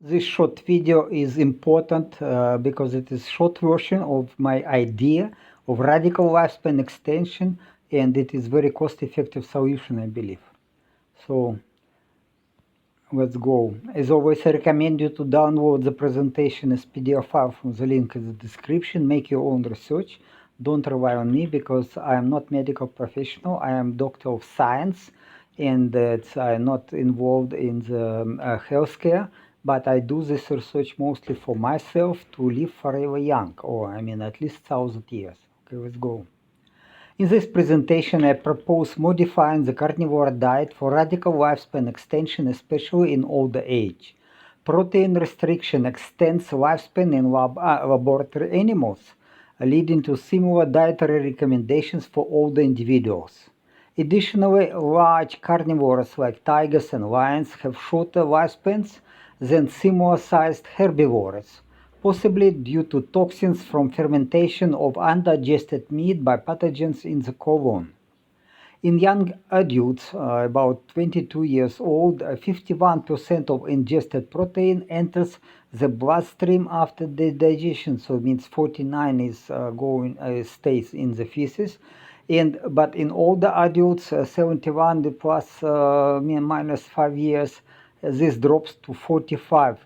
This short video is important because it is short version of my idea of radical lifespan extension, and it is very cost-effective solution, I believe. So let's go. As always, I recommend you to download the presentation as PDF file from the link in the description. Make your own research. Don't rely on me because I am not medical professional. I am doctor of science, and I'm not involved in the healthcare. But I do this research mostly for myself to live forever young, or I mean at least 1,000 years. Okay, let's go. In this presentation, I propose modifying the carnivore diet for radical lifespan extension, especially in older age. Protein restriction extends lifespan in laboratory animals, leading to similar dietary recommendations for older individuals. Additionally, large carnivores like tigers and lions have shorter lifespans than similar-sized herbivores, possibly due to toxins from fermentation of undigested meat by pathogens in the colon. In young adults, about 22 years old, 51% of ingested protein enters the bloodstream after the digestion, so it means 49 is stays in the feces. But in older adults, 71 plus minus 5 years, this drops to 45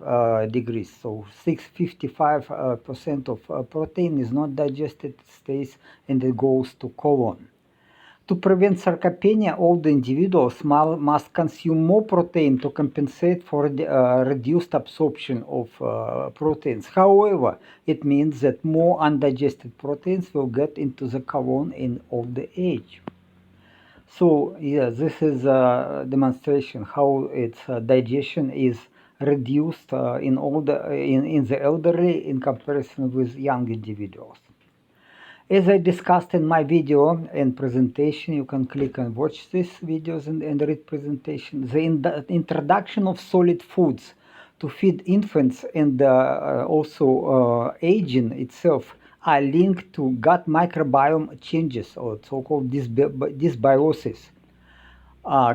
degrees. So 55% of protein is not digested, stays, and it goes to colon. To prevent sarcopenia, older individuals must consume more protein to compensate for reduced absorption of proteins. However, it means that more undigested proteins will get into the colon in older age. So, yeah, this is a demonstration how its digestion is reduced in the elderly in comparison with young individuals. As I discussed in my video and presentation, you can click and watch these videos and read presentation. The introduction of solid foods to feed infants and also aging itself are linked to gut microbiome changes, or so-called dysbiosis,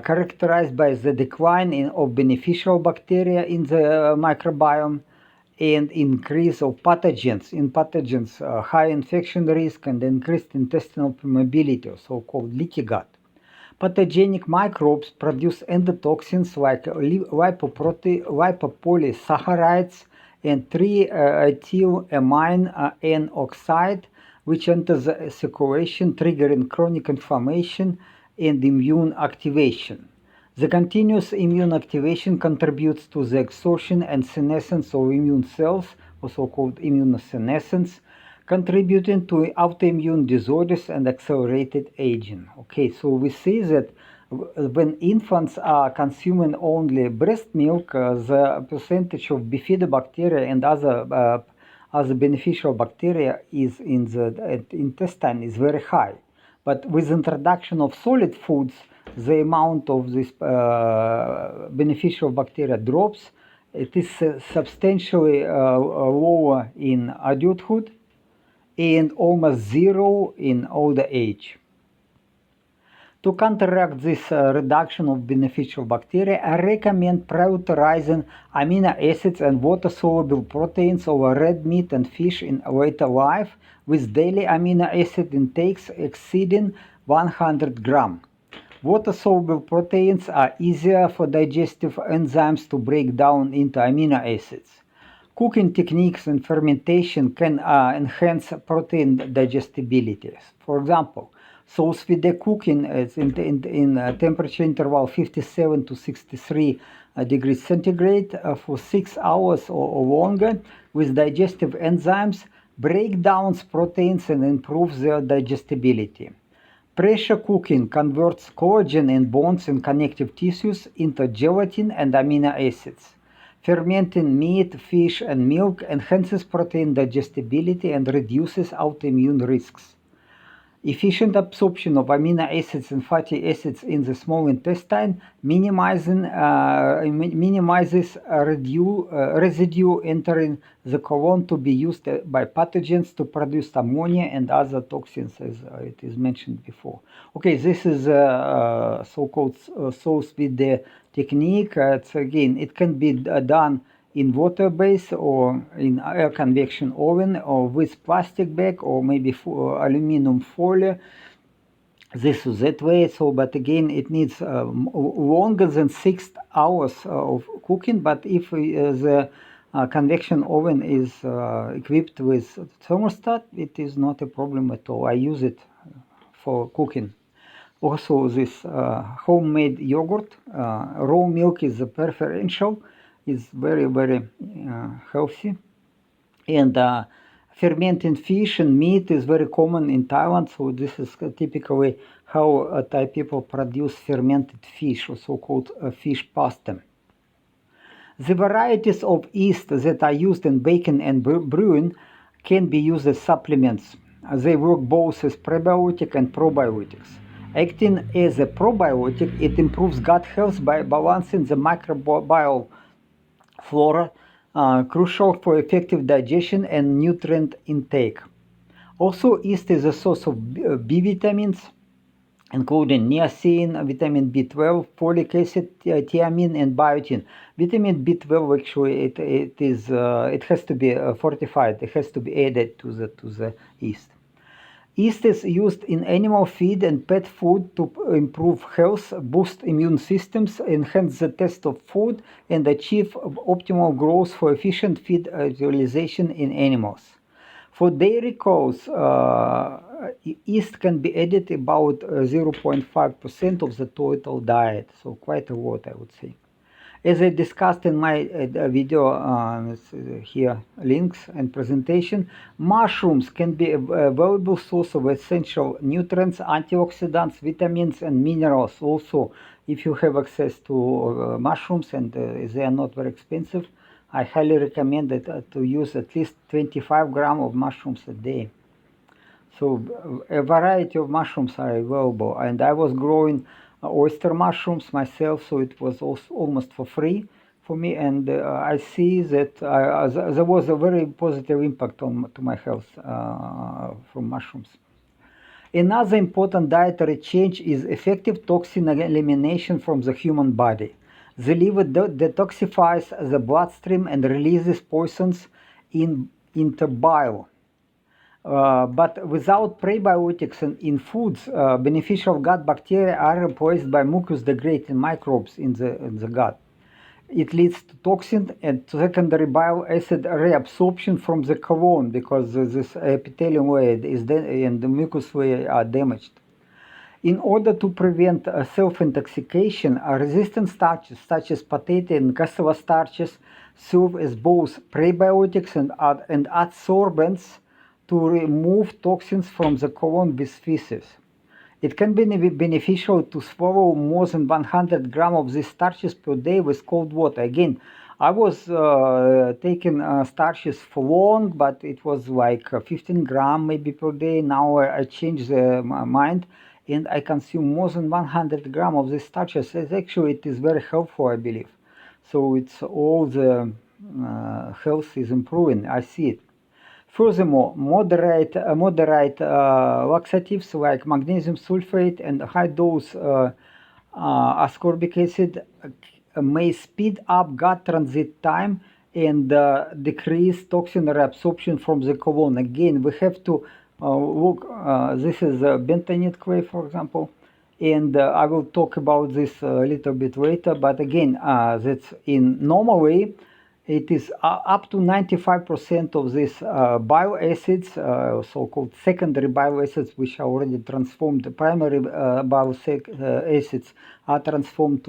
characterized by the decline of beneficial bacteria in the microbiome and increase of pathogens. In pathogens, high infection risk and increased intestinal permeability, so-called leaky gut. Pathogenic microbes produce endotoxins like lipopolysaccharides and 3-ethylamine N oxide, which enters the circulation, triggering chronic inflammation and immune activation. The continuous immune activation contributes to the exhaustion and senescence of immune cells, also called immunosenescence, contributing to autoimmune disorders and accelerated aging. Okay, so we see that when infants are consuming only breast milk, the percentage of bifidobacteria and other beneficial bacteria is in the intestine is very high. But with introduction of solid foods, the amount of this beneficial bacteria drops. It is substantially lower in adulthood and almost zero in older age. To counteract this reduction of beneficial bacteria, I recommend prioritizing amino acids and water-soluble proteins over red meat and fish in later life, with daily amino acid intakes exceeding 100 grams. Water-soluble proteins are easier for digestive enzymes to break down into amino acids. Cooking techniques and fermentation can enhance protein digestibility. For example, sous vide cooking is in temperature interval 57 to 63 degrees centigrade for 6 hours or longer with digestive enzymes break down proteins and improves their digestibility. Pressure cooking converts collagen in bones and connective tissues into gelatin and amino acids. Fermenting meat, fish, and milk enhances protein digestibility and reduces autoimmune risks. Efficient absorption of amino acids and fatty acids in the small intestine minimizes residue entering the colon to be used by pathogens to produce ammonia and other toxins, as it is mentioned before. Okay, this is so-called sous vide technique. It can be done in water base or in air convection oven or with plastic bag or maybe aluminum foil, this or that way. So, but again, it needs longer than 6 hours of cooking. But if the convection oven is equipped with thermostat, it is not a problem at all. I use it for cooking. Also, this homemade yogurt, raw milk is preferential, is very, very healthy. And fermenting fish and meat is very common in Thailand, so this is typically how Thai people produce fermented fish, or so-called fish pasta. The varieties of yeast that are used in baking and brewing can be used as supplements. They work both as prebiotic and probiotics. Acting as a probiotic, it improves gut health by balancing the microbial flora, crucial for effective digestion and nutrient intake. Also, yeast is a source of B vitamins, including niacin, vitamin B12, folic acid, thiamine, and biotin. Vitamin B12 actually it has to be fortified. It has to be added to the yeast. Yeast is used in animal feed and pet food to improve health, boost immune systems, enhance the taste of food, and achieve optimal growth for efficient feed utilization in animals. For dairy cows, yeast can be added about 0.5% of the total diet, so quite a lot, I would say. As I discussed in my video, here links and presentation, mushrooms can be a valuable source of essential nutrients, antioxidants, vitamins, and minerals. Also, if you have access to mushrooms and they are not very expensive, I highly recommend that, to use at least 25 grams of mushrooms a day. So a variety of mushrooms are available, and I was growing oyster mushrooms myself, so it was also almost for free for me, and I see that there was a very positive impact to my health from mushrooms. Another important dietary change is effective toxin elimination from the human body. The liver detoxifies the bloodstream and releases poisons into bile. But without prebiotics in foods, beneficial gut bacteria are replaced by mucus-degrading microbes in the gut. It leads to toxin and secondary bile acid reabsorption from the colon because this epithelium layer and the mucus layer are damaged. In order to prevent self-intoxication, resistant starches such as potato and cassava starches serve as both prebiotics and adsorbents to remove toxins from the colon with feces. It can be beneficial to swallow more than 100 grams of these starches per day with cold water. Again, I was taking starches for long, but it was like 15 grams maybe per day. Now I changed my mind and I consume more than 100 grams of these starches. Actually, it is very helpful, I believe. So it's all the health is improving. I see it. Furthermore, moderate laxatives like magnesium sulfate and high-dose ascorbic acid may speed up gut transit time and decrease toxin reabsorption from the colon. Again, we have to look, this is bentonite clay, for example, and I will talk about this a little bit later, but again, that's in normally, it is up to 95% of these bile acids, so-called secondary bile acids, which are already transformed. The primary bile acids are transformed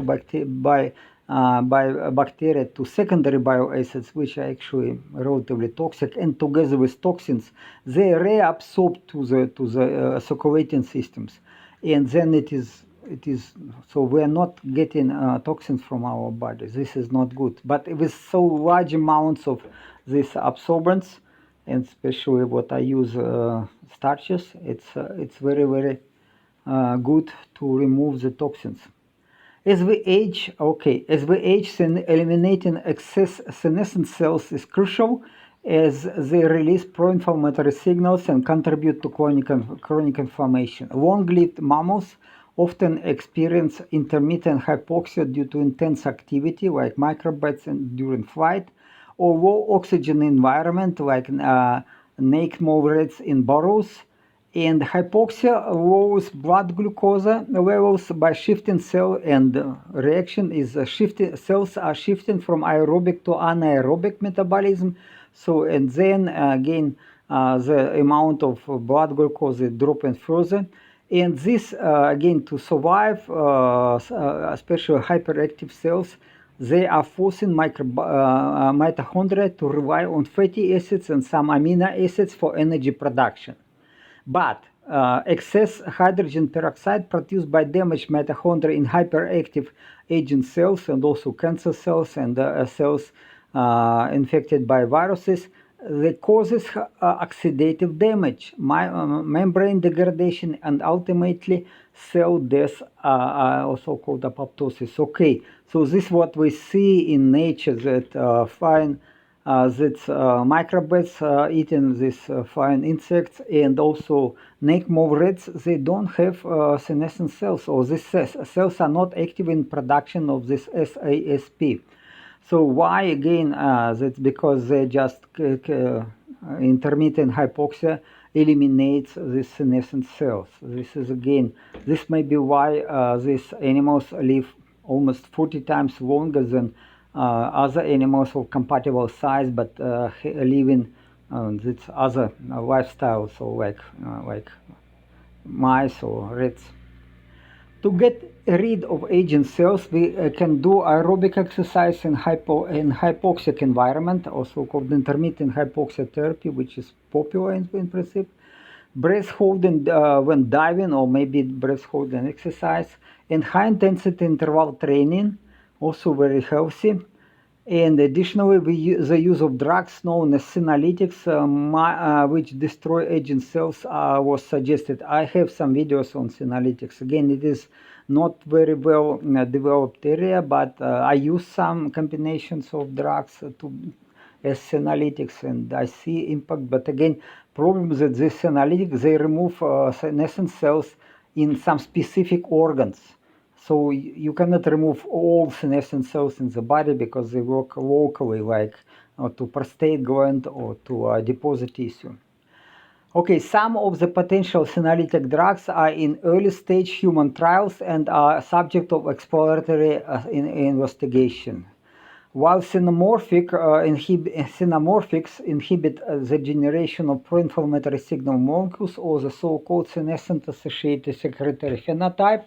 by bacteria to secondary bile acids, which are actually relatively toxic, and together with toxins, they reabsorb to the circulating systems, and then it is so we are not getting toxins from our body. This is not good. But with so large amounts of these absorbents, and especially what I use starches, it's very, very good to remove the toxins. As we age, eliminating excess senescent cells is crucial as they release pro-inflammatory signals and contribute to chronic inflammation. Long-lived mammals often experience intermittent hypoxia due to intense activity like microbites during flight, or low oxygen environment like naked rats in burrows. And hypoxia lowers blood glucose levels by shifting cell, and reaction is shifting, cells are shifting from aerobic to anaerobic metabolism. So, and then again, the amount of blood glucose is dropping further. And this, again, to survive, especially hyperactive cells, they are forcing mitochondria to rely on fatty acids and some amino acids for energy production. But excess hydrogen peroxide produced by damaged mitochondria in hyperactive aging cells and also cancer cells and cells infected by viruses, that causes oxidative damage, membrane degradation, and ultimately cell death, also called apoptosis. Okay, so this is what we see in nature, that microbes eating these fine insects, and also naked rats, they don't have senescent cells, or these cells are not active in production of this SASP. So why again? That's because they just intermittent hypoxia eliminates these senescent cells. This is again, this may be why these animals live almost 40 times longer than other animals of compatible size, but living this other lifestyle, so like mice or rats. To get rid of aging cells, we can do aerobic exercise in hypoxic environment, also called intermittent hypoxia therapy, which is popular in principle. Breath holding when diving, or maybe breath holding exercise, and high intensity interval training, also very healthy. And additionally, the use of drugs known as senolytics, which destroy aging cells, was suggested. I have some videos on senolytics. Again, it is not very well developed area, but I use some combinations of drugs as senolytics, and I see impact. But again, problem is that these senolytics, they remove senescent cells in some specific organs. So you cannot remove all senescent cells in the body because they work locally, like to prostate gland or to deposit tissue. Okay, some of the potential senolytic drugs are in early stage human trials and are subject of exploratory investigation. While xenomorphics inhibit the generation of pro-inflammatory signal molecules, or the so-called senescent-associated secretory phenotype,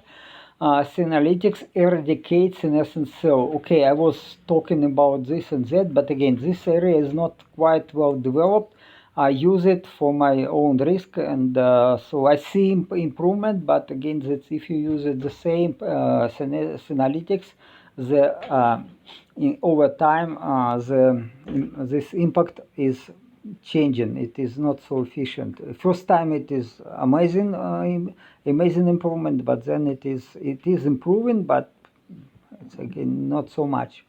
senolytics eradicate senescent cell. Okay, I was talking about this and that, but again, this area is not quite well developed. I use it for my own risk, and so I see improvement, but again, that if you use it the same senolytics, over time, this impact is changing. It is not so efficient. First time it is amazing, amazing improvement, but then it is improving, but it's again not so much.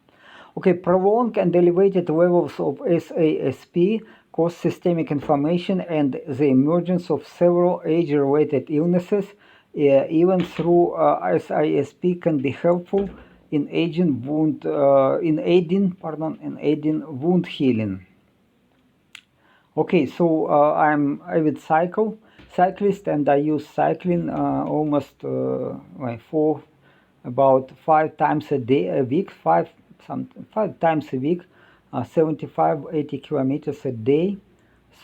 Okay, prolonged and elevated levels of SASP cause systemic inflammation and the emergence of several age-related illnesses. Even through SASP can be helpful in aiding wound healing. Okay, so I'm avid cyclist, and I use cycling almost about 5 times a week, 5 times a week, 75-80 kilometers a day.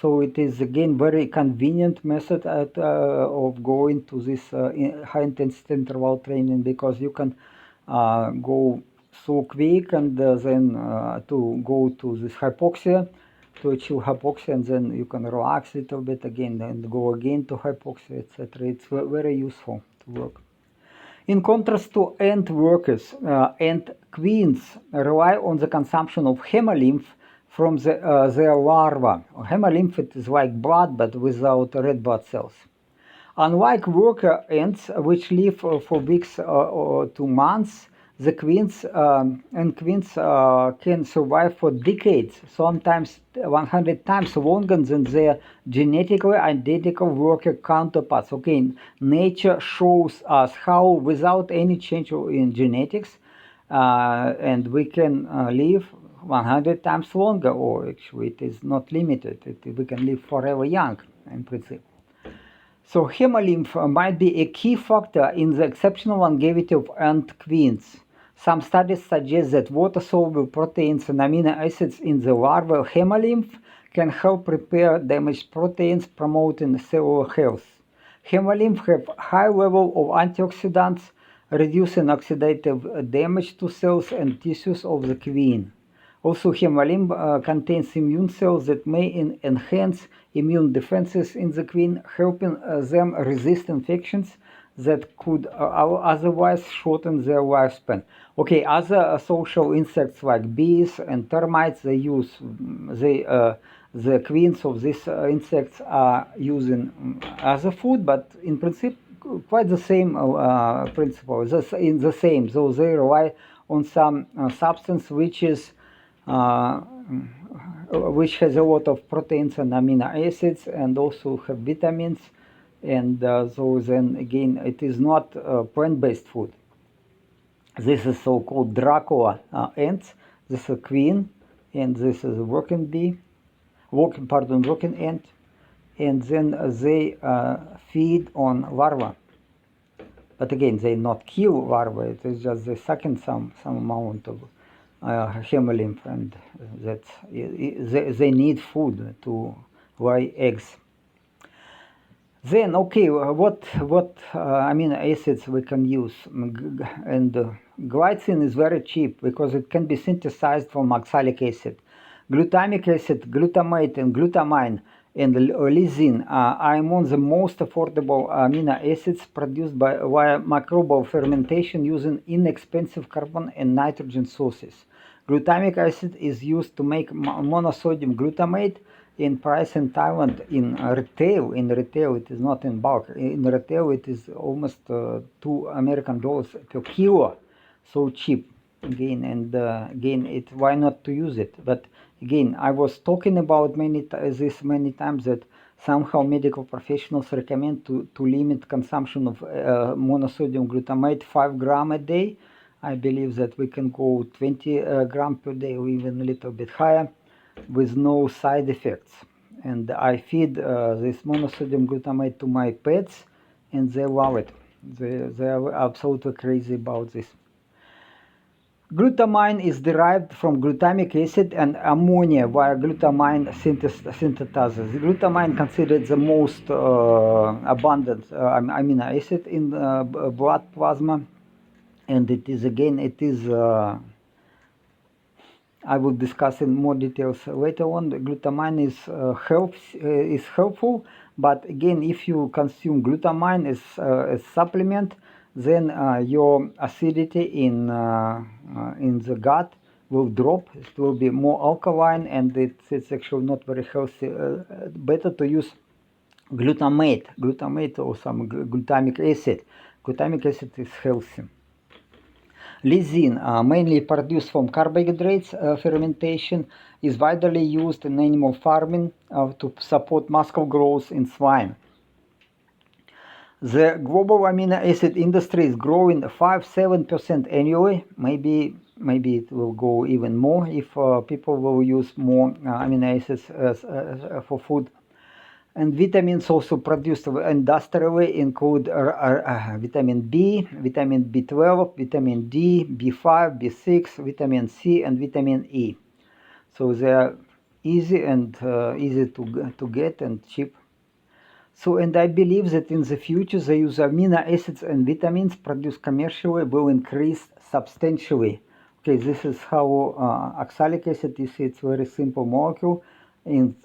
So it is again very convenient method of going to this high intensity interval training, because you can go so quick, and then to go to this hypoxia, to achieve hypoxia, and then you can relax a little bit again and go again to hypoxia, etc. It's very useful to work. In contrast to ant workers, ant queens rely on the consumption of hemolymph from their larvae. Hemolymph, it is like blood, but without red blood cells. Unlike worker ants, which live for weeks or 2 months, the queens can survive for decades, sometimes 100 times longer than their genetically identical worker counterparts. Okay, nature shows us how, without any change in genetics, and we can live 100 times longer, or actually it is not limited. We can live forever young, in principle. So hemolymph might be a key factor in the exceptional longevity of ant queens. Some studies suggest that water-soluble proteins and amino acids in the larval hemolymph can help repair damaged proteins, promoting cellular health. Hemolymph have high level of antioxidants, reducing oxidative damage to cells and tissues of the queen. Also, hemolymph contains immune cells that may enhance immune defenses in the queen, helping them resist infections that could otherwise shorten their lifespan. Okay, other social insects like bees and termites, they use the queens of these insects are using as a food, but in principle quite the same principle. The same, so they rely on some substance which is which has a lot of proteins and amino acids, and also have vitamins, and so then again it is not plant-based food. This is so-called Dracula ants. This is a queen, and this is a working bee, working ant, and then they feed on larvae. But again, they not kill larvae. It is just they sucking some amount of hemolymph, and that they need food to lay eggs. Then, okay, what amino acids we can use? And glycine is very cheap because it can be synthesized from oxalic acid. Glutamic acid, glutamate, and glutamine and lysine are among the most affordable amino acids produced via microbial fermentation using inexpensive carbon and nitrogen sources. Glutamic acid is used to make monosodium glutamate. In price in Thailand, in retail it is not in bulk. In retail it is almost $2 per kilo, so cheap. Again, and again, why not to use it? But again, I was talking about many times that somehow medical professionals recommend to limit consumption of monosodium glutamate 5 grams a day. I believe that we can go 20 grams per day, or even a little bit higher, with no side effects. And I feed this monosodium glutamate to my pets, and they love it. They are absolutely crazy about this. Glutamine is derived from glutamic acid and ammonia via glutamine synthetases. Glutamine considered the most abundant amino acid in blood plasma, and it is I will discuss in more details later on. Glutamine is helpful, but again, if you consume glutamine as a supplement, then your acidity in the gut will drop. It will be more alkaline, and it's actually not very healthy. Better to use glutamate or some glutamic acid. Glutamic acid is healthy. Lysine, mainly produced from carbohydrates fermentation, is widely used in animal farming to support muscle growth in swine. The global amino acid industry is growing 5-7% annually. Maybe it will go even more if people will use more amino acids for food. And vitamins also produced industrially include vitamin B, vitamin B12, vitamin D, B5, B6, vitamin C, and vitamin E. So they are easy to get and cheap. So, and I believe that in the future the use of amino acids and vitamins produced commercially will increase substantially. Okay, this is how oxalic acid, you see, it's a very simple molecule. In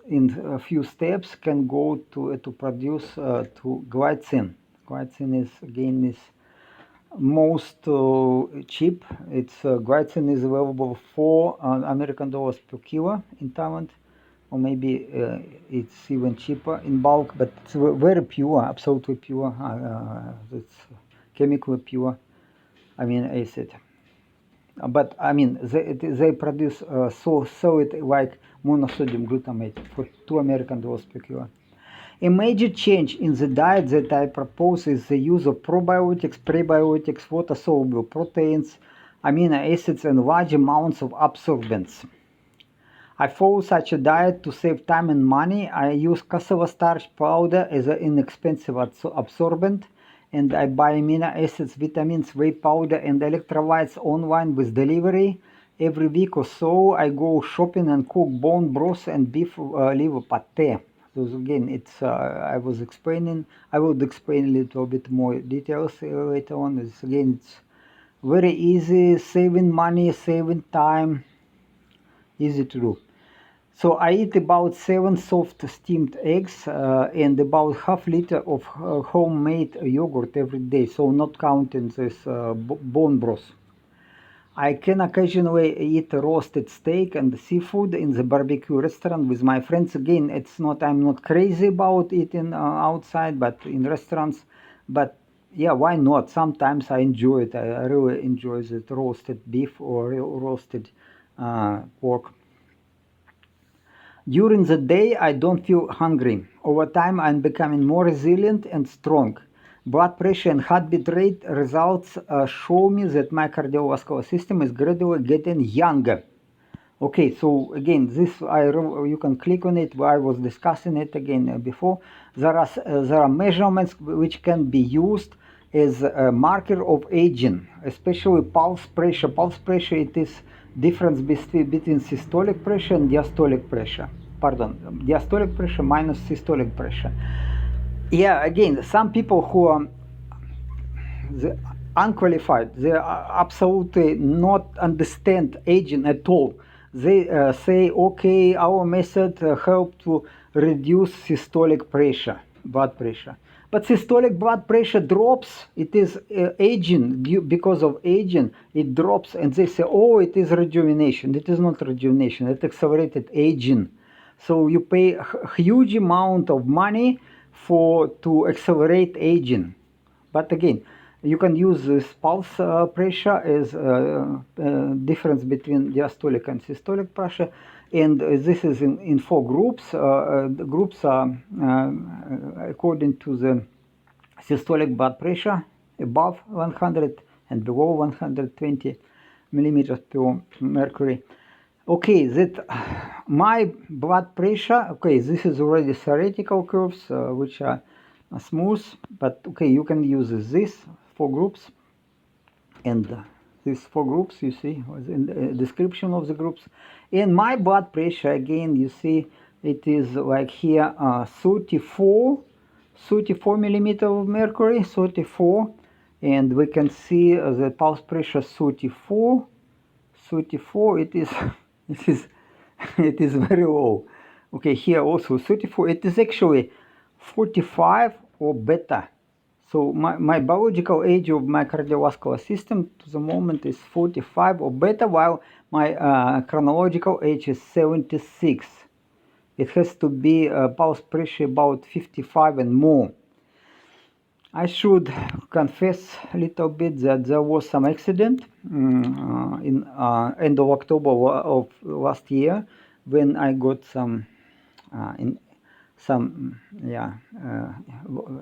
a few steps can go to produce to glycine. Glycine is again most cheap. It's glycine is available for $4 per kilo in Thailand, or maybe it's even cheaper in bulk. But it's very pure, absolutely pure. It's chemically pure amino acid. But I mean, they produce solid like monosodium glutamate for $2 per kilo. A major change in the diet that I propose is the use of probiotics, prebiotics, water-soluble proteins, amino acids, and large amounts of absorbents. I follow such a diet to save time and money. I use cassava starch powder as an inexpensive absorbent, and I buy amino acids, vitamins, whey powder, and electrolytes online with delivery. Every week or so, I go shopping and cook bone broth and beef liver pate. So again, it's I would explain a little bit more details later on. It's very easy, saving money, saving time, easy to do. So I eat about 7 soft steamed eggs and about half liter of homemade yogurt every day, so not counting this bone broth. I can occasionally eat roasted steak and seafood in the barbecue restaurant with my friends. Again, I'm not crazy about eating outside, but in restaurants. But yeah, why not? Sometimes I enjoy it. I really enjoy the roasted beef or roasted pork. During the day, I don't feel hungry. Over time, I'm becoming more resilient and strong. Blood pressure and heartbeat rate results show me that my cardiovascular system is gradually getting younger. Okay, so again, you can click on it. I was discussing it again before. There are measurements which can be used as a marker of aging, especially pulse pressure. Pulse pressure, it is difference between systolic pressure and diastolic pressure. Pardon, diastolic pressure minus systolic pressure. Yeah, again, some people who are unqualified, they absolutely not understand aging at all. They say, okay, our method help to reduce systolic pressure, blood pressure. But systolic blood pressure drops. It is aging. Because of aging, it drops. And they say, oh, it is rejuvenation. It is not rejuvenation. It's accelerated aging. So you pay a huge amount of money to accelerate aging. But again, you can use this pulse pressure as difference between diastolic and systolic pressure, and this is in 4 groups. The groups are according to the systolic blood pressure above 100 and below 120 millimeters per mercury. Okay, that my blood pressure, okay, this is already theoretical curves which are smooth, but okay, you can use this 4 groups, and these 4 groups you see in the description of the groups. And my blood pressure, again, you see it is like here 34 millimeter of mercury, 34, and we can see the pulse pressure 34. It is it is very low. Okay, here also 34. It is actually 45 or better. So my biological age of my cardiovascular system to the moment is 45 or better, while my chronological age is 76. It has to be pulse pressure about 55 and more. I should confess a little bit that there was some accident in end of October of last year when I got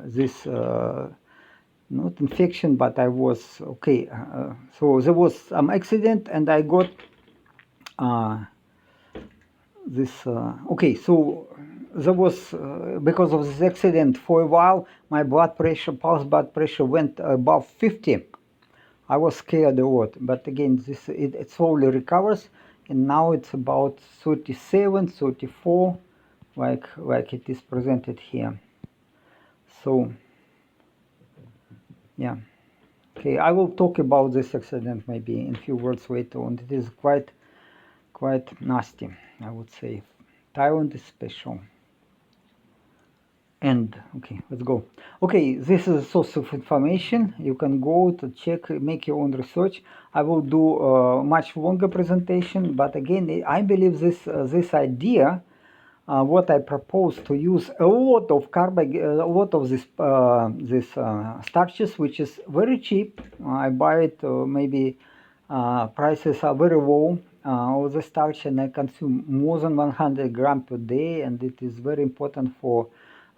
this not infection, but I was okay. So there was some accident, and I got this. Okay, so there was because of this accident for a while, my blood pressure, pulse blood pressure went above 50. I was scared a lot, but again, it slowly recovers, and now it's about 37, 34. Like it is presented here. So yeah, okay, I will talk about this accident maybe in a few words later on. It is quite nasty, I would say. Thailand is special. And okay, let's go. Okay, this is a source of information. You can go to check, make your own research. I will do a much longer presentation, but again, I believe this idea, what I propose, to use a lot of this starches, which is very cheap. I buy it maybe prices are very low. All the starch, and I consume more than 100 grams per day, and it is very important for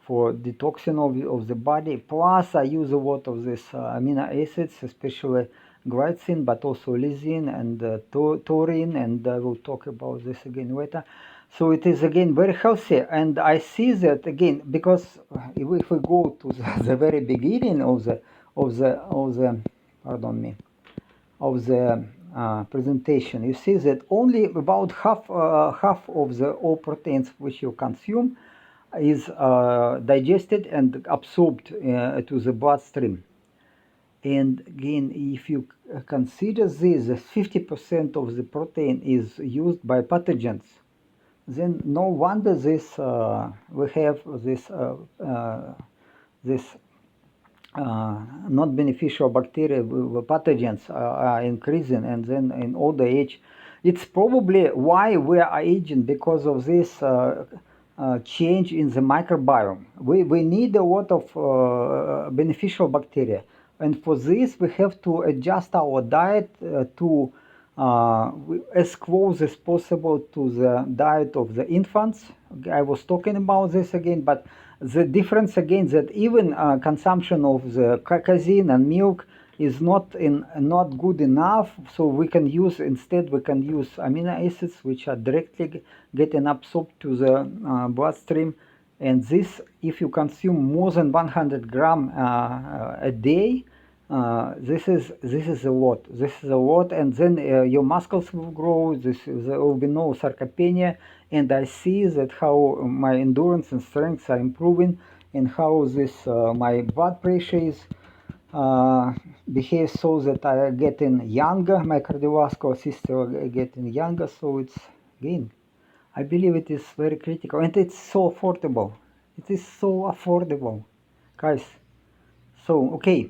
detoxing of the body. Plus, I use a lot of these amino acids, especially glycine, but also lysine and taurine, and I will talk about this again later. So it is again very healthy, and I see that again because if we go to the very beginning of the pardon me, of the presentation, you see that only about half of the all proteins which you consume is digested and absorbed to the bloodstream. And again, if you consider this, that 50% of the protein is used by pathogens, then no wonder this we have this not beneficial bacteria, pathogens are increasing, and then in older age, it's probably why we are aging, because of this change in the microbiome. We need a lot of beneficial bacteria, and for this we have to adjust our diet to as close as possible to the diet of the infants. I was talking about this again, but the difference again that even consumption of the casein and milk is not good enough, so we can use amino acids which are directly getting absorbed to the bloodstream, and this, if you consume more than 100 gram a day, this is a lot. This is a lot, and then your muscles will grow. There will be no sarcopenia, and I see that how my endurance and strength are improving, and how this my blood pressure is behaves so that I are getting younger. My cardiovascular system are getting younger. So it's again, I believe it is very critical, and it's so affordable. It is so affordable, guys. So okay.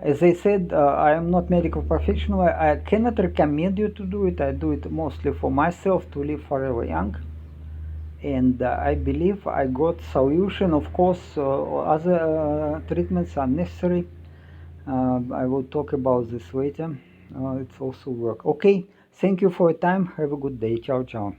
As I said, I am not medical professional. I cannot recommend you to do it. I do it mostly for myself, to live forever young. And I believe I got solution. Of course, other treatments are necessary. I will talk about this later. It's also work. Okay, thank you for your time. Have a good day. Ciao, ciao.